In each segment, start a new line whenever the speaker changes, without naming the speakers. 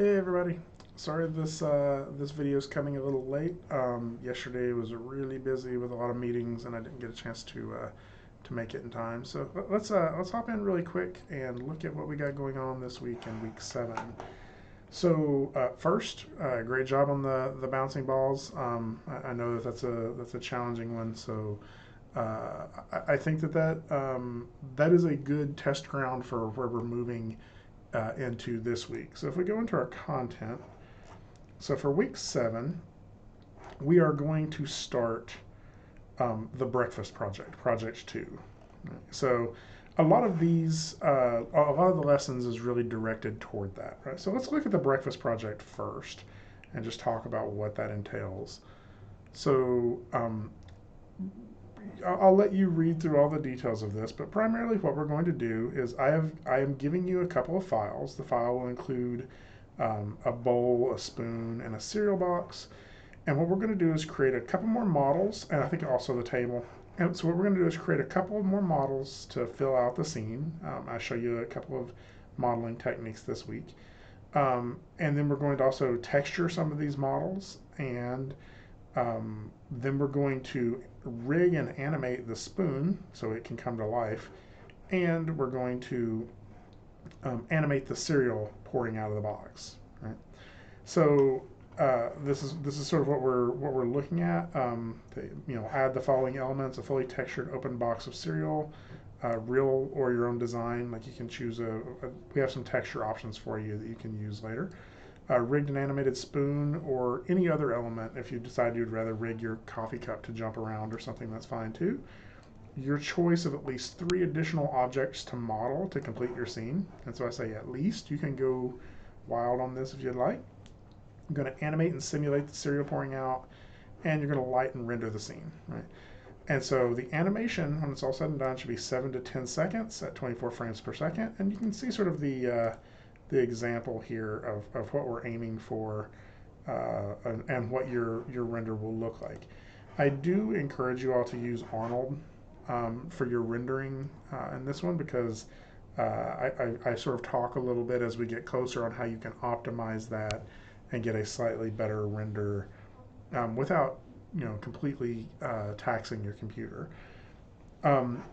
Hey everybody. Sorry this video is coming a little late. Yesterday was really busy with a lot of meetings and I didn't get a chance to make it in time. So let's hop in really quick and look at what we got going on this week in week 7. So first, great job on the bouncing balls. I know that that's a challenging one. So I think that is a good test ground for where we're moving into this week. So if we go into our content, so for week 7, we are going to start the breakfast project, project 2. So a lot of a lot of the lessons is really directed toward that, right? So let's look at the breakfast project first and just talk about what that entails. So I'll let you read through all the details of this, but primarily what we're going to do is I am giving you a couple of files. The file will include a bowl, a spoon, and a cereal box. And what we're going to do is create a couple more models, and I think also the table. And so what we're going to do is create a couple more models to fill out the scene. I'll show you a couple of modeling techniques this week. And then we're going to also texture some of these models, and then we're going to rig and animate the spoon so it can come to life, and we're going to animate the cereal pouring out of the box. Right. So this is sort of what we're looking at. Add the following elements: a fully textured open box of cereal, real or your own design. Like you can choose we have some texture options for you that you can use later. Rigged and animated spoon or any other element. If you decide you'd rather rig your coffee cup to jump around or something, that's fine too. Your choice of at least 3 additional objects to model to complete your scene. And so I say at least. You can go wild on this if you'd like. I'm going to animate and simulate the cereal pouring out, and you're going to light and render the scene, right? And so the animation, when it's all said and done, should be 7 to 10 seconds at 24 frames per second. And you can see sort of the example here of what we're aiming for and what your render will look like. I do encourage you all to use Arnold for your rendering in this one because I sort of talk a little bit as we get closer on how you can optimize that and get a slightly better render without completely taxing your computer. Um,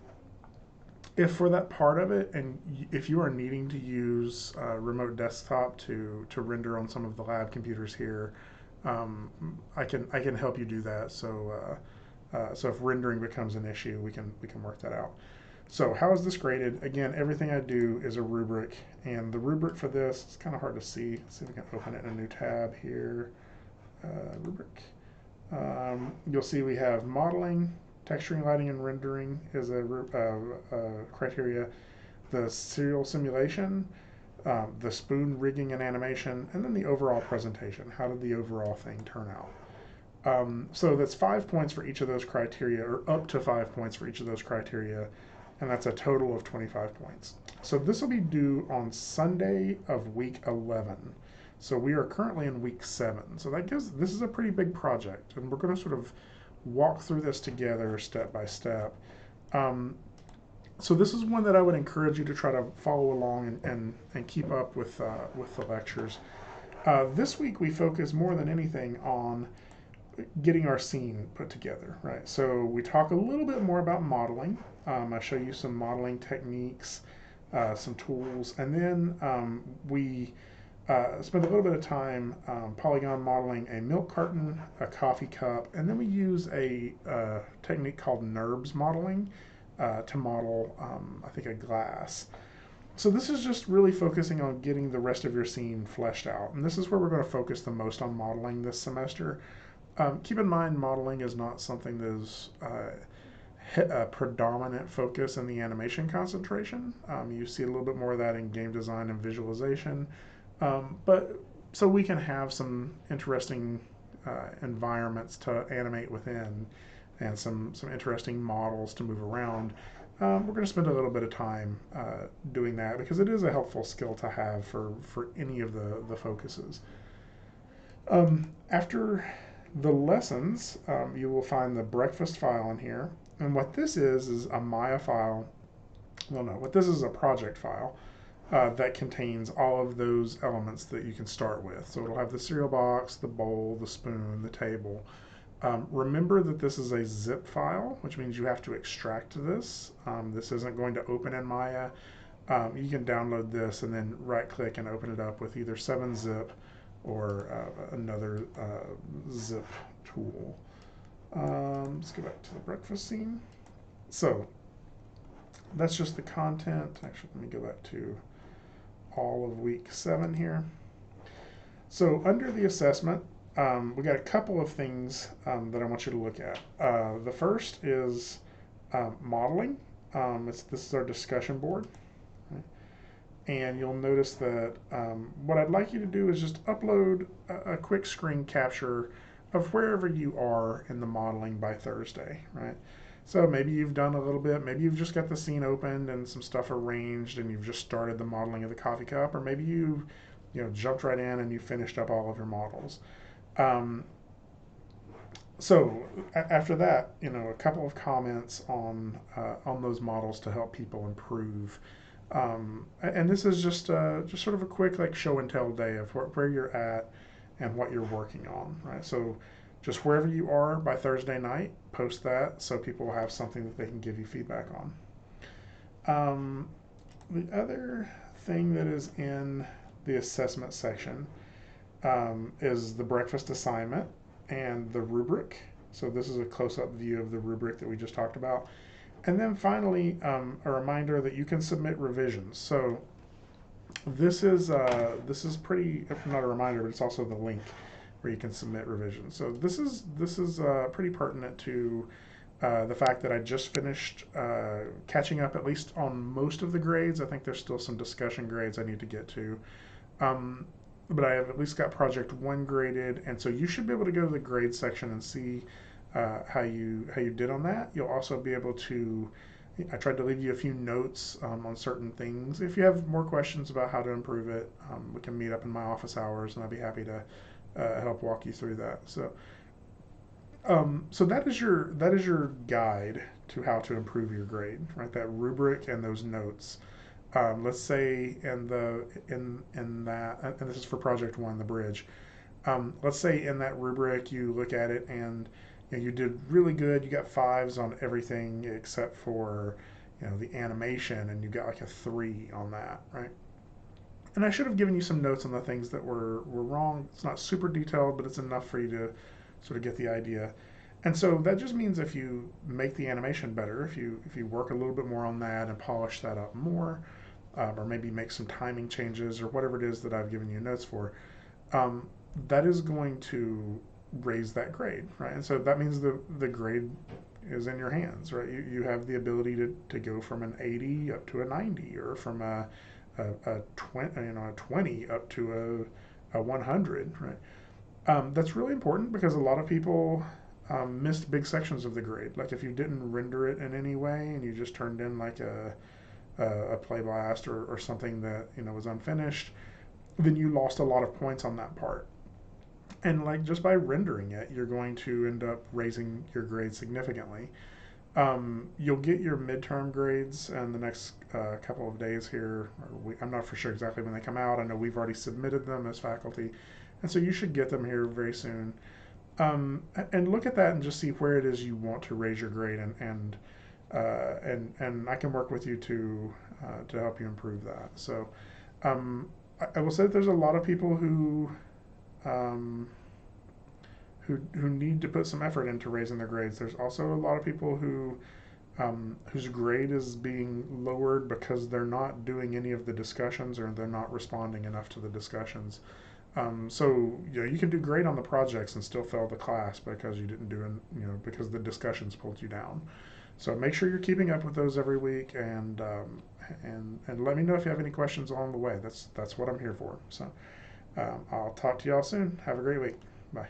if for that part of it, and if you are needing to use remote desktop to render on some of the lab computers here, I can help you do that. So if rendering becomes an issue, we can work that out. So how is this graded? Again, everything I do is a rubric, and the rubric for this is kind of hard to see. Let's see if we can open it in a new tab here. Rubric. You'll see we have modeling, texturing, lighting, and rendering is a criteria. The serial simulation, the spoon rigging and animation, and then the overall presentation. How did the overall thing turn out? So that's 5 points for each of those criteria, or up to 5 points for each of those criteria, and that's a total of 25 points. So this will be due on Sunday of week 11. So we are currently in week 7. So this is a pretty big project, and we're going to sort of walk through this together step by step. So this is one that I would encourage you to try to follow along and keep up with the lectures. This week we focus more than anything on getting our scene put together, right? So we talk a little bit more about modeling. I show you some modeling techniques, some tools, and then we spend a little bit of time polygon modeling a milk carton, a coffee cup, and then we use a technique called NURBS modeling to model, I think, a glass. So this is just really focusing on getting the rest of your scene fleshed out, and this is where we're going to focus the most on modeling this semester. Keep in mind, modeling is not something that is a predominant focus in the animation concentration. You see a little bit more of that in game design and visualization. But so we can have some interesting environments to animate within and some interesting models to move around. We're going to spend a little bit of time doing that because it is a helpful skill to have for any of the focuses. After the lessons, you will find the breakfast file in here. And what this is a Maya file. Well, no, what this is a project file. that contains all of those elements that you can start with. So it'll have the cereal box, the bowl, the spoon, the table. Remember that this is a zip file, which means you have to extract this. This isn't going to open in Maya. You can download this and then right click and open it up with either 7-zip or another zip tool. Let's go back to the breakfast scene. So that's just the content. Actually, let me go back to all of week 7 here. So under the assessment, we got a couple of things that I want you to look at. The first is modeling. This is our discussion board. Right? And you'll notice that what I'd like you to do is just upload a quick screen capture of wherever you are in the modeling by Thursday, right? So maybe you've done a little bit, maybe you've just got the scene opened and some stuff arranged and you've just started the modeling of the coffee cup, or maybe you jumped right in and you finished up all of your models. So after that, a couple of comments on those models to help people improve. And this is just sort of a quick like show and tell day of where you're at and what you're working on, right? So just wherever you are by Thursday night, post that so people will have something that they can give you feedback on. The other thing that is in the assessment section is the breakfast assignment and the rubric. So this is a close-up view of the rubric that we just talked about. And then finally, a reminder that you can submit revisions. So this is pretty, not a reminder, but it's also the link where you can submit revisions. So this is pretty pertinent to the fact that I just finished catching up at least on most of the grades. I think there's still some discussion grades I need to get to. But I have at least got project 1 graded, and so you should be able to go to the grade section and see how you did on that. You'll also be able to, I tried to leave you a few notes on certain things. If you have more questions about how to improve it, we can meet up in my office hours, and I'd be happy to help walk you through that. So, so that is your guide to how to improve your grade, right? That rubric and those notes. Let's say in that, and this is for project 1, the bridge. Let's say in that rubric you look at it and you did really good. You got 5s on everything except for the animation, and you got like a 3 on that, right? And I should have given you some notes on the things that were wrong. It's not super detailed, but it's enough for you to sort of get the idea. And so that just means if you make the animation better, if you work a little bit more on that and polish that up more, or maybe make some timing changes or whatever it is that I've given you notes for, that is going to raise that grade, right? And so that means the grade is in your hands, right? You have the ability to go from an 80 up to a 90, or from a 20 up to a 100, right? That's really important because a lot of people missed big sections of the grade. Like if you didn't render it in any way and you just turned in like a play blast or something that was unfinished, then you lost a lot of points on that part. And like just by rendering it, you're going to end up raising your grade significantly. You'll get your midterm grades in the next couple of days here. I'm not for sure exactly when they come out. I know we've already submitted them as faculty, and so you should get them here very soon. And look at that and just see where it is you want to raise your grade, and I can work with you to help you improve that. So I will say that there's a lot of people um, who need to put some effort into raising their grades. There's also a lot of people whose grade is being lowered because they're not doing any of the discussions, or they're not responding enough to the discussions. So you can do great on the projects and still fail the class because you didn't do because the discussions pulled you down. So make sure you're keeping up with those every week, and let me know if you have any questions along the way. That's what I'm here for. So I'll talk to y'all soon. Have a great week. Bye.